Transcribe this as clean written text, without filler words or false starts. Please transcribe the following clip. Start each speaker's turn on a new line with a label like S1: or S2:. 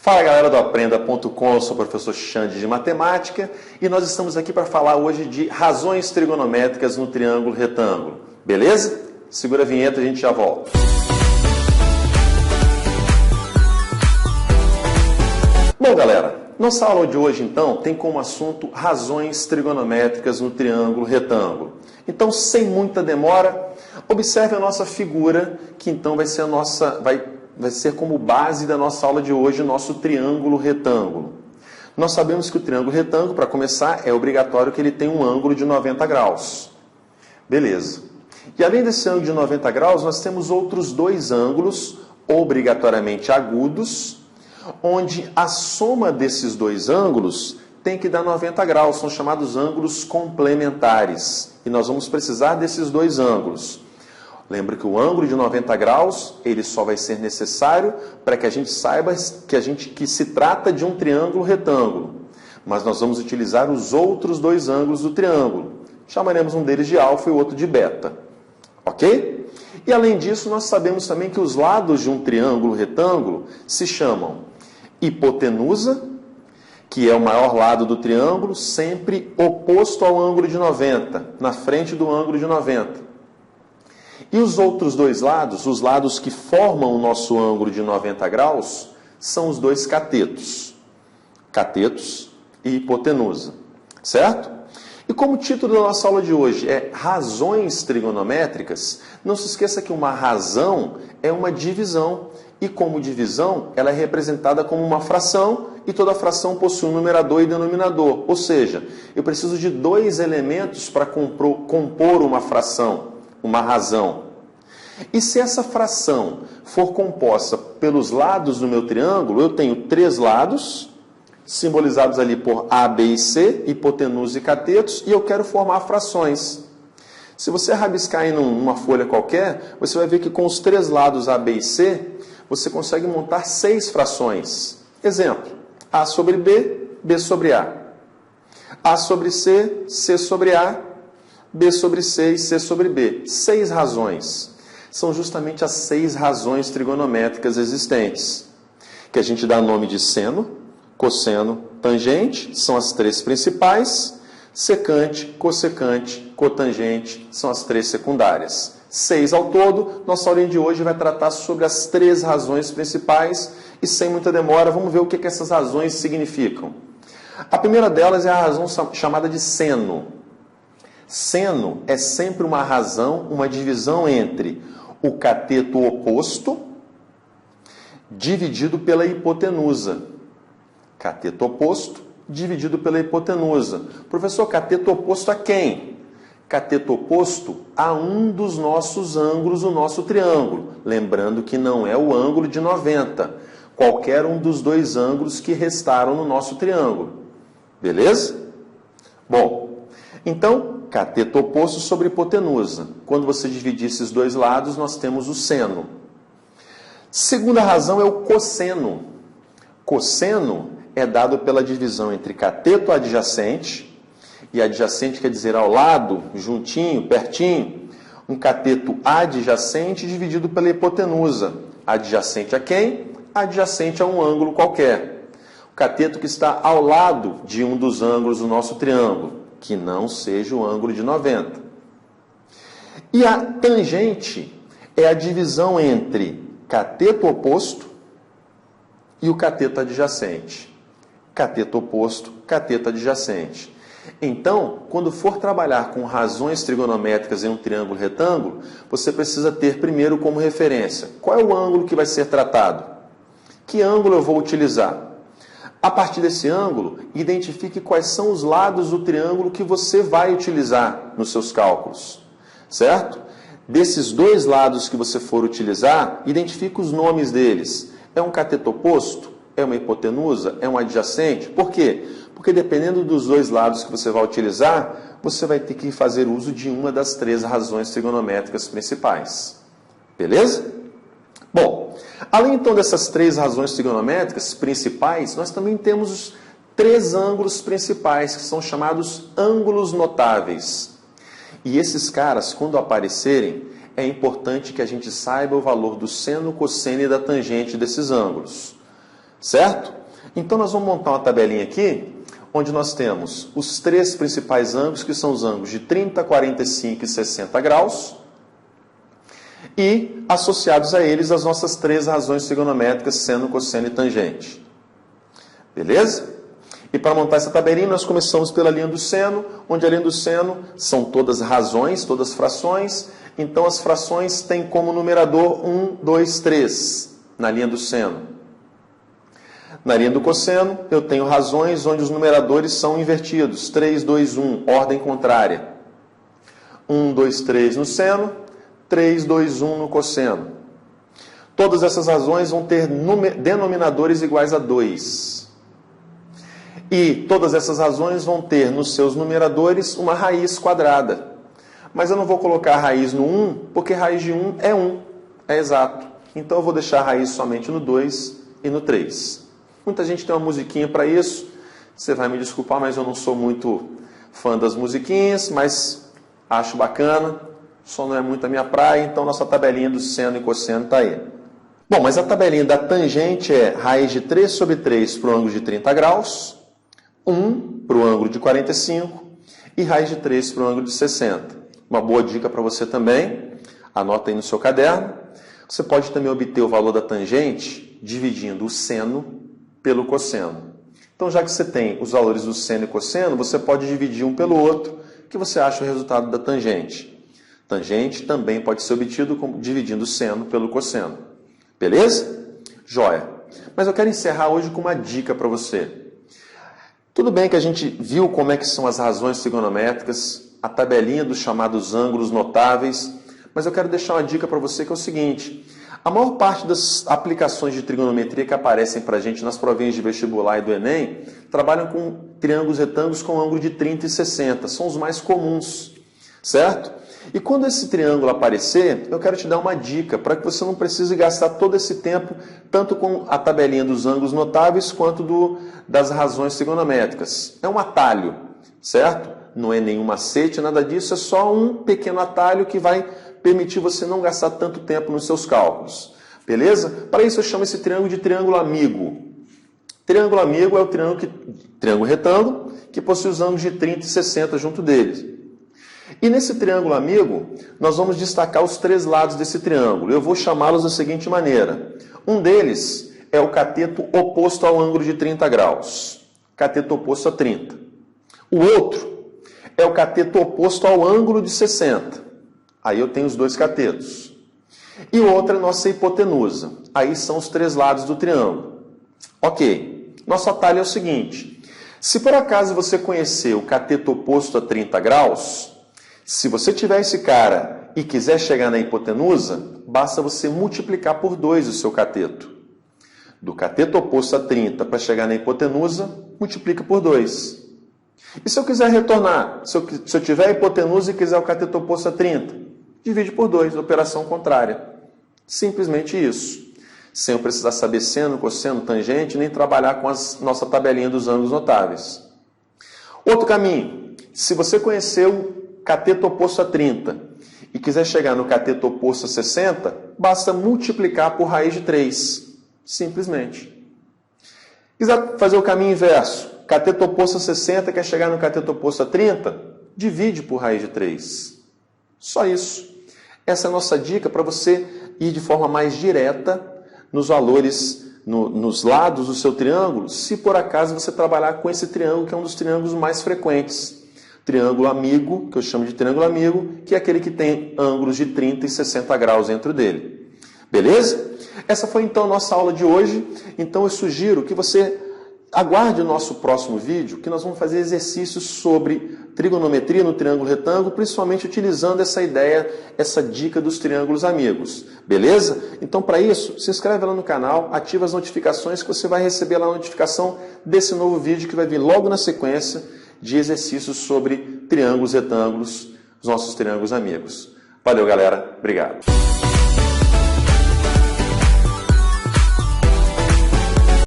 S1: Fala galera do Aprenda.com, eu sou o professor Xande de Matemática e nós estamos aqui para falar hoje de razões trigonométricas no triângulo retângulo. Beleza? Segura a vinheta e a gente já volta. Bom galera, nossa aula de hoje então tem como assunto razões trigonométricas no triângulo retângulo. Então, sem muita demora, observe a nossa figura que então vai ser como base da nossa aula de hoje, o nosso triângulo retângulo. Nós sabemos que o triângulo retângulo, para começar, é obrigatório que ele tenha um ângulo de 90 graus. Beleza. E além desse ângulo de 90 graus, nós temos outros dois ângulos, obrigatoriamente agudos, onde a soma desses dois ângulos tem que dar 90 graus, são chamados ângulos complementares. E nós vamos precisar desses dois ângulos. Lembra que o ângulo de 90 graus, ele só vai ser necessário para que a gente saiba que se trata de um triângulo retângulo. Mas nós vamos utilizar os outros dois ângulos do triângulo. Chamaremos um deles de alfa e o outro de beta. Ok? E além disso, nós sabemos também que os lados de um triângulo retângulo se chamam hipotenusa, que é o maior lado do triângulo, sempre oposto ao ângulo de 90, na frente do ângulo de 90. E os outros dois lados, os lados que formam o nosso ângulo de 90 graus, são os dois catetos. Catetos e hipotenusa. Certo? E como o título da nossa aula de hoje é razões trigonométricas, não se esqueça que uma razão é uma divisão. E como divisão, ela é representada como uma fração e toda fração possui um numerador e denominador. Ou seja, eu preciso de dois elementos para compor uma fração, uma razão. E se essa fração for composta pelos lados do meu triângulo, eu tenho três lados, simbolizados ali por A, B e C, hipotenusa e catetos, e eu quero formar frações. Se você rabiscar aí numa folha qualquer, você vai ver que com os três lados A, B e C, você consegue montar 6 frações. Exemplo, A sobre B, B sobre A. A sobre C, C sobre A, B sobre C e C sobre B. 6 razões. São justamente as 6 razões trigonométricas existentes, que a gente dá nome de seno, cosseno, tangente, são as 3 principais, secante, cossecante, cotangente, são as 3 secundárias. 6 ao todo, nossa aulinha de hoje vai tratar sobre as 3 razões principais e sem muita demora, vamos ver o que essas razões significam. A primeira delas é a razão chamada de seno. Seno é sempre uma razão, uma divisão entre o cateto oposto dividido pela hipotenusa. Cateto oposto dividido pela hipotenusa. Professor, cateto oposto a quem? Cateto oposto a um dos nossos ângulos do nosso triângulo. Lembrando que não é o ângulo de 90. Qualquer um dos dois ângulos que restaram no nosso triângulo. Beleza? Bom, então, cateto oposto sobre hipotenusa. Quando você dividir esses dois lados, nós temos o seno. Segunda razão é o cosseno. Cosseno é dado pela divisão entre cateto adjacente, e adjacente quer dizer ao lado, juntinho, pertinho, um cateto adjacente dividido pela hipotenusa. Adjacente a quem? Adjacente a um ângulo qualquer. O cateto que está ao lado de um dos ângulos do nosso triângulo, que não seja o ângulo de 90. E a tangente é a divisão entre cateto oposto e o cateto adjacente. Cateto oposto, cateto adjacente. Então, quando for trabalhar com razões trigonométricas em um triângulo retângulo, você precisa ter primeiro como referência qual é o ângulo que vai ser tratado. Que ângulo eu vou utilizar? A partir desse ângulo, identifique quais são os lados do triângulo que você vai utilizar nos seus cálculos. Certo? Desses dois lados que você for utilizar, identifique os nomes deles. É um cateto oposto? É uma hipotenusa? É um adjacente? Por quê? Porque dependendo dos dois lados que você vai utilizar, você vai ter que fazer uso de uma das 3 razões trigonométricas principais. Beleza? Bom, além então dessas 3 razões trigonométricas principais, nós também temos os 3 ângulos principais, que são chamados ângulos notáveis. E esses caras, quando aparecerem, é importante que a gente saiba o valor do seno, cosseno e da tangente desses ângulos. Certo? Então nós vamos montar uma tabelinha aqui, onde nós temos os três principais ângulos, que são os ângulos de 30, 45 e 60 graus, e associados a eles as nossas três razões trigonométricas, seno, cosseno e tangente. Beleza? E para montar essa tabelinha, nós começamos pela linha do seno, onde a linha do seno são todas razões, todas frações. Então, as frações têm como numerador 1, 2, 3, na linha do seno. Na linha do cosseno, eu tenho razões onde os numeradores são invertidos. 3, 2, 1, ordem contrária. 1, 2, 3 no seno, 3, 2, 1 no cosseno. Todas essas razões vão ter denominadores iguais a 2. E todas essas razões vão ter nos seus numeradores uma raiz quadrada. Mas eu não vou colocar a raiz no 1, porque raiz de 1 é 1, é exato. Então eu vou deixar a raiz somente no 2 e no 3. Muita gente tem uma musiquinha para isso. Você vai me desculpar, mas eu não sou muito fã das musiquinhas, mas acho bacana. Só não é muito a minha praia, então nossa tabelinha do seno e cosseno está aí. Bom, mas a tabelinha da tangente é raiz de 3 sobre 3 para o ângulo de 30 graus, 1 para o ângulo de 45 e raiz de 3 para o ângulo de 60. Uma boa dica para você também, anota aí no seu caderno. Você pode também obter o valor da tangente dividindo o seno pelo cosseno. Então, já que você tem os valores do seno e cosseno, você pode dividir um pelo outro, que você acha o resultado da tangente. Tangente também pode ser obtido dividindo o seno pelo cosseno. Beleza? Joia. Mas eu quero encerrar hoje com uma dica para você. Tudo bem que a gente viu como é que são as razões trigonométricas, a tabelinha dos chamados ângulos notáveis, mas eu quero deixar uma dica para você que é o seguinte: a maior parte das aplicações de trigonometria que aparecem para a gente nas provinhas de vestibular e do Enem trabalham com triângulos retângulos com ângulo de 30 e 60, são os mais comuns, certo? E quando esse triângulo aparecer, eu quero te dar uma dica para que você não precise gastar todo esse tempo tanto com a tabelinha dos ângulos notáveis quanto das razões trigonométricas. É um atalho, certo? Não é nenhum macete, nada disso, é só um pequeno atalho que vai permitir você não gastar tanto tempo nos seus cálculos. Beleza? Para isso eu chamo esse triângulo de triângulo amigo. Triângulo amigo é o triângulo retângulo que possui os ângulos de 30 e 60 junto deles. E nesse triângulo amigo, nós vamos destacar os três lados desse triângulo. Eu vou chamá-los da seguinte maneira. Um deles é o cateto oposto ao ângulo de 30 graus. Cateto oposto a 30. O outro é o cateto oposto ao ângulo de 60. Aí eu tenho os dois catetos. E o outro é a nossa hipotenusa. Aí são os três lados do triângulo. Ok. Nosso atalho é o seguinte. Se por acaso você conhecer o cateto oposto a 30 graus... Se você tiver esse cara e quiser chegar na hipotenusa, basta você multiplicar por 2 o seu cateto. Do cateto oposto a 30 para chegar na hipotenusa, multiplica por 2. E se eu quiser retornar, se eu tiver a hipotenusa e quiser o cateto oposto a 30, divide por 2, operação contrária. Simplesmente isso. Sem eu precisar saber seno, cosseno, tangente, nem trabalhar com a nossa tabelinha dos ângulos notáveis. Outro caminho, se você conhecer o cateto oposto a 30 e quiser chegar no cateto oposto a 60, basta multiplicar por raiz de 3. Simplesmente. Quiser fazer o caminho inverso, cateto oposto a 60 quer chegar no cateto oposto a 30, divide por raiz de 3. Só isso. Essa é a nossa dica para você ir de forma mais direta nos valores, nos lados do seu triângulo, se por acaso você trabalhar com esse triângulo, que é um dos triângulos mais frequentes. Triângulo amigo, que eu chamo de triângulo amigo, que é aquele que tem ângulos de 30 e 60 graus dentro dele. Beleza? Essa foi então a nossa aula de hoje. Então eu sugiro que você aguarde o nosso próximo vídeo, que nós vamos fazer exercícios sobre trigonometria no triângulo retângulo, principalmente utilizando essa ideia, essa dica dos triângulos amigos. Beleza? Então para isso, se inscreve lá no canal, ativa as notificações que você vai receber lá a notificação desse novo vídeo que vai vir logo na sequência de exercícios sobre triângulos retângulos, os nossos triângulos amigos. Valeu, galera. Obrigado.